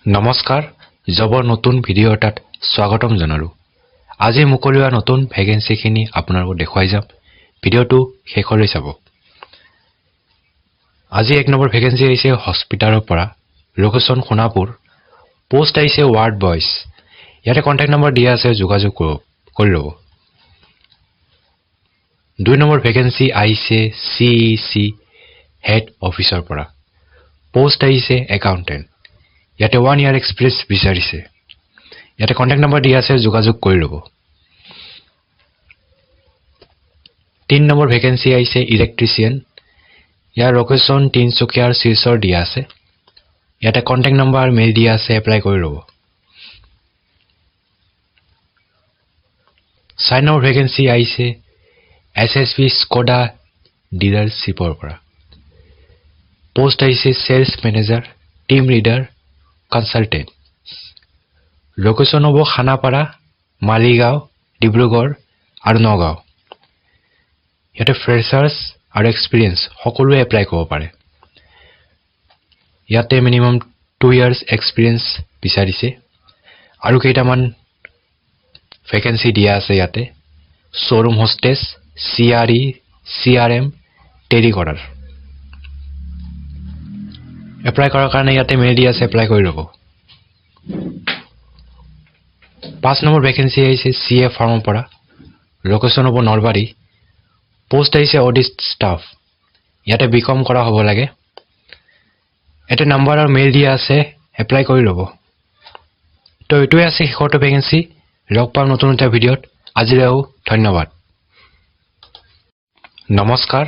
নমস্কাৰ জবৰ নতুন ভিডিঅ' এটাত স্বাগতম জনালো। আজি মুকলি হোৱা নতুন ভেকেন্সিখিনি আপোনালোকক দেখুৱাই যাম। ভিডিঅ'টো শেষলৈ চাব। আজি 1 নম্বৰ ভেকেন্সি আহিছে হস্পিটালৰ পৰা, লোকেশ্যন সোণাপুৰ, পোষ্ট আহিছে ৱাৰ্ড বয়জ। ইয়াতে কন্টেক্ট নম্বৰ দিয়া আছে, যোগাযোগ কৰি ল'ব। 2 নম্বৰ ভেকেন্সি আহিছে CEC হেড অফিচৰ পৰা, পোষ্ট আহিছে একাউণ্টেণ্ট। ইয়াতে 1 year এক্সপিৰিয়েন্স বিচাৰিছে। ইয়াতে কন্টেক্ট নম্বৰ দিয়া আছে, যোগাযোগ কৰি ল'ব। 3 নম্বৰ ভেকেন্সি আহিছে ইলেক্ট্ৰিচিয়ান। ইয়াৰ লোকেশ্যন তিনচুকীয়াৰ শিলচৰ দিয়া আছে। ইয়াতে কন্টেক্ট নম্বৰ আৰু মেইল দিয়া আছে, এপ্লাই কৰি ল'ব। 4 নম্বৰ ভেকেন্সি আহিছে SSB স্কডা ডিলাৰশ্বিপৰ পৰা, পোষ্ট আহিছে sales manager, team leader, consultant. Location হ'ব খানাপাৰা, মালিগাঁও, ডিব্ৰুগড় আৰু নগাঁও। ইয়াতে ফ্ৰেচাৰ্ছ আৰু এক্সপিৰিয়েন্স সকলোৱে এপ্লাই কৰিব পাৰে। ইয়াতে মিনিমাম 2 years এক্সপিৰিয়েন্স বিচাৰিছে আৰু কেইটামান ভেকেন্সি দিয়া আছে। ইয়াতে showroom hostess, CRE, CRM, tele কৰাৰ। এপ্লাই কৰাৰ কাৰণে ইয়াতে মেইল দিয়া আছে, এপ্লাই কৰি ল'ব। 5 নম্বৰ ভেকেন্সি আহিছে CA ফাৰ্মৰ পৰা, লোকেশ্যন হ'ব নলবাৰী, পোষ্ট আহিছে অডিট ষ্টাফ। ইয়াতে BCom কৰা হ'ব লাগে। ইয়াতে নাম্বাৰ আৰু মেইল দিয়া আছে, এপ্লাই কৰি ল'ব। তো এইটোৱে আছে শেষৰটো ভেকেন্সি। লগ পাম নতুন এটা ভিডিঅ'ত। আজিলৈ ধন্যবাদ। নমস্কাৰ